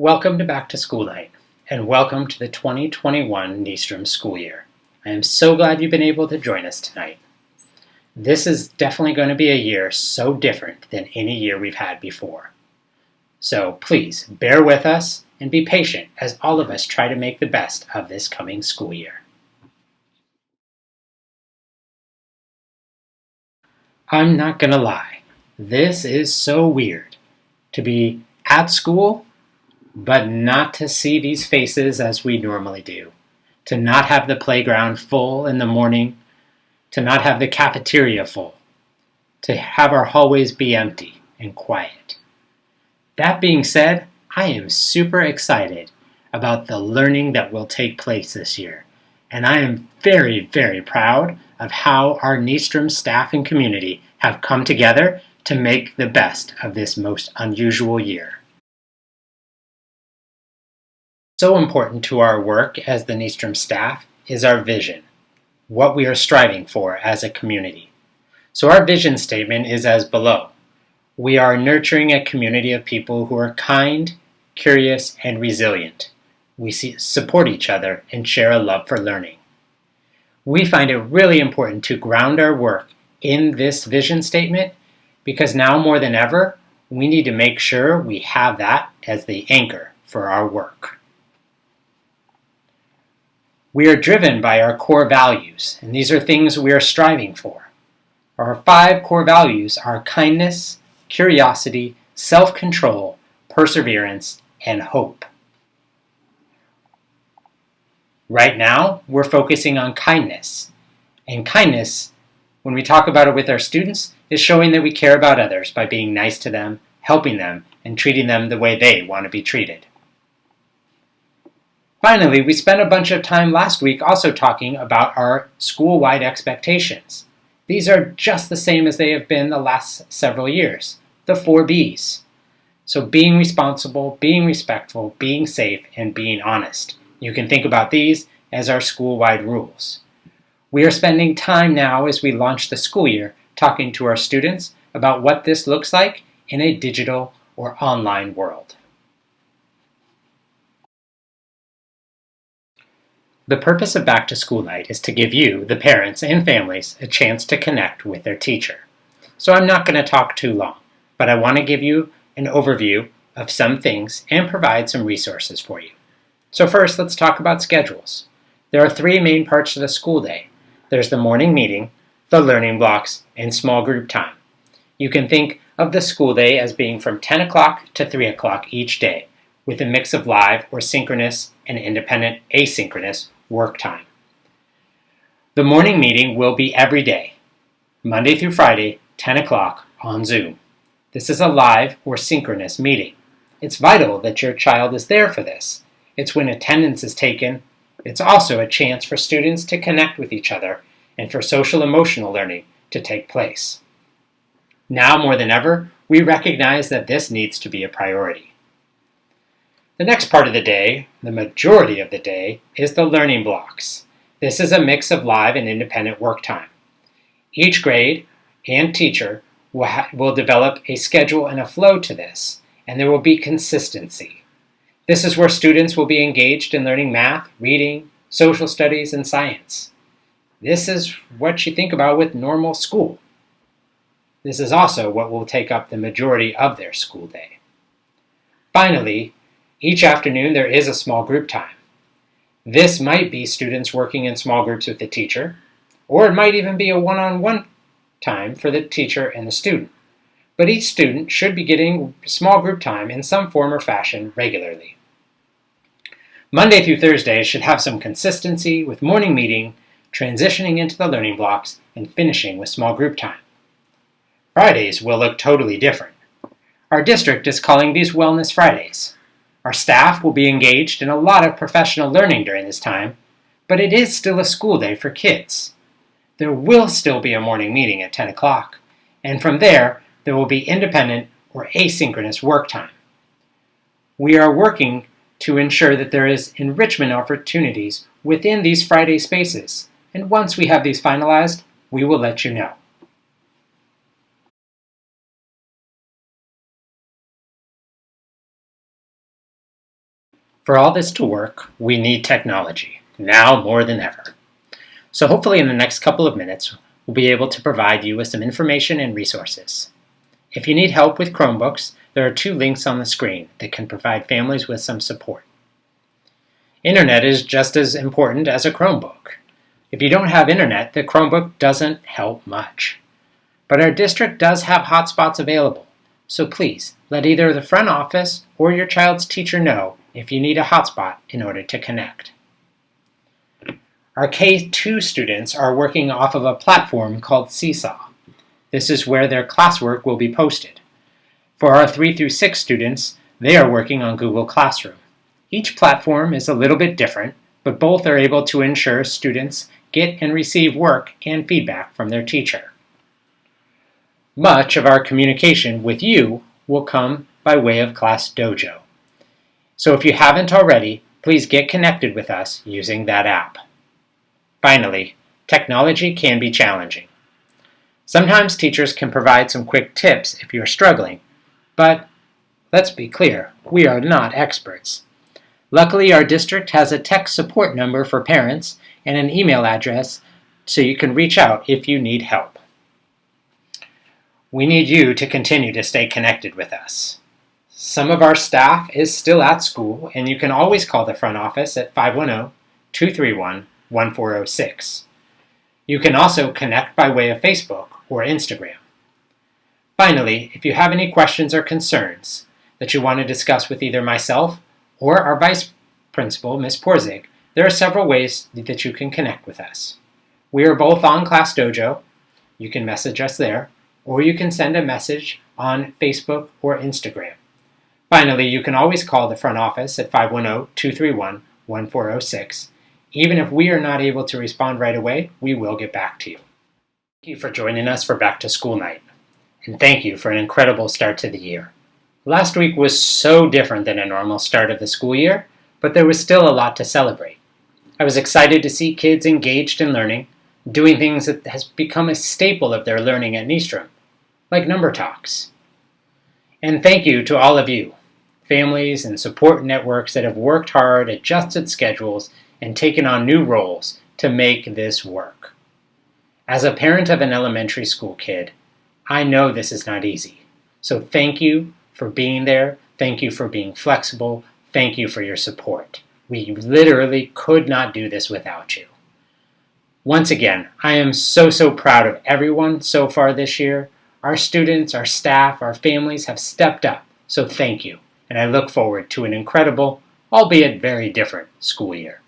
Welcome to Back to School Night, and welcome to the 2021 Nystrom school year. I am so glad you've been able to join us tonight. This is definitely going to be a year so different than any year we've had before. So please bear with us and be patient as all of us try to make the best of this coming school year. I'm not going to lie, this is so weird to be at school but not to see these faces as we normally do, to not have the playground full in the morning, to not have the cafeteria full, to have our hallways be empty and quiet. That being said, I am super excited about the learning that will take place this year, and I am very, very proud of how our Nystrom staff and community have come together to make the best of this most unusual year. So important to our work as the Nystrom staff is our vision, what we are striving for as a community. So our vision statement is as below. We are nurturing a community of people who are kind, curious, and resilient. We support each other and share a love for learning. We find it really important to ground our work in this vision statement because now more than ever, we need to make sure we have that as the anchor for our work. We are driven by our core values, and these are things we are striving for. Our 5 core values are kindness, curiosity, self-control, perseverance, and hope. Right now, we're focusing on kindness. And kindness, when we talk about it with our students, is showing that we care about others by being nice to them, helping them, and treating them the way they want to be treated. Finally, we spent a bunch of time last week also talking about our school-wide expectations. These are just the same as they have been the last several years, the 4 B's. So being responsible, being respectful, being safe, and being honest. You can think about these as our school-wide rules. We are spending time now as we launch the school year talking to our students about what this looks like in a digital or online world. The purpose of Back to School Night is to give you, the parents and families, a chance to connect with their teacher. So I'm not going to talk too long, but I want to give you an overview of some things and provide some resources for you. So first, let's talk about schedules. There are 3 main parts to the school day. There's the morning meeting, the learning blocks, and small group time. You can think of the school day as being from 10 o'clock to 3 o'clock each day, with a mix of live or synchronous and independent asynchronous work time. The morning meeting will be every day, Monday through Friday, 10 o'clock on Zoom. This is a live or synchronous meeting. It's vital that your child is there for this. It's when attendance is taken. It's also a chance for students to connect with each other and for social emotional learning to take place. Now more than ever, we recognize that this needs to be a priority. The next part of the day, the majority of the day, is the learning blocks. This is a mix of live and independent work time. Each grade and teacher will develop a schedule and a flow to this, and there will be consistency. This is where students will be engaged in learning math, reading, social studies, and science. This is what you think about with normal school. This is also what will take up the majority of their school day. Finally, each afternoon there is a small group time. This might be students working in small groups with the teacher, or it might even be a one-on-one time for the teacher and the student. But each student should be getting small group time in some form or fashion regularly. Monday through Thursday should have some consistency with morning meeting, transitioning into the learning blocks, and finishing with small group time. Fridays will look totally different. Our district is calling these Wellness Fridays. Our staff will be engaged in a lot of professional learning during this time, but it is still a school day for kids. There will still be a morning meeting at 10 o'clock, and from there will be independent or asynchronous work time. We are working to ensure that there is enrichment opportunities within these Friday spaces, and once we have these finalized, we will let you know. For all this to work, we need technology, now more than ever. So hopefully in the next couple of minutes, we'll be able to provide you with some information and resources. If you need help with Chromebooks, there are 2 links on the screen that can provide families with some support. Internet is just as important as a Chromebook. If you don't have internet, the Chromebook doesn't help much. But our district does have hotspots available, so please let either the front office or your child's teacher know if you need a hotspot in order to connect. Our K-2 students are working off of a platform called Seesaw. This is where their classwork will be posted. For our 3 through 6 students, they are working on Google Classroom. Each platform is a little bit different, but both are able to ensure students get and receive work and feedback from their teacher. Much of our communication with you will come by way of ClassDojo. So if you haven't already, please get connected with us using that app. Finally, technology can be challenging. Sometimes teachers can provide some quick tips if you're struggling, but let's be clear, we are not experts. Luckily, our district has a tech support number for parents and an email address so you can reach out if you need help. We need you to continue to stay connected with us. Some of our staff is still at school, and you can always call the front office at 510-231-1406. You can also connect by way of Facebook or Instagram. Finally, if you have any questions or concerns that you want to discuss with either myself or our Vice Principal, Ms. Porzig, there are several ways that you can connect with us. We are both on ClassDojo. You can message us there, or you can send a message on Facebook or Instagram. Finally, you can always call the front office at 510-231-1406. Even if we are not able to respond right away, we will get back to you. Thank you for joining us for Back to School Night, and thank you for an incredible start to the year. Last week was so different than a normal start of the school year, but there was still a lot to celebrate. I was excited to see kids engaged in learning, doing things that has become a staple of their learning at Nystrom, like number talks. And thank you to all of you, families and support networks that have worked hard, adjusted schedules, and taken on new roles to make this work. As a parent of an elementary school kid, I know this is not easy. So thank you for being there. Thank you for being flexible. Thank you for your support. We literally could not do this without you. Once again, I am so proud of everyone so far this year. Our students, our staff, our families have stepped up, so thank you. And I look forward to an incredible, albeit very different, school year.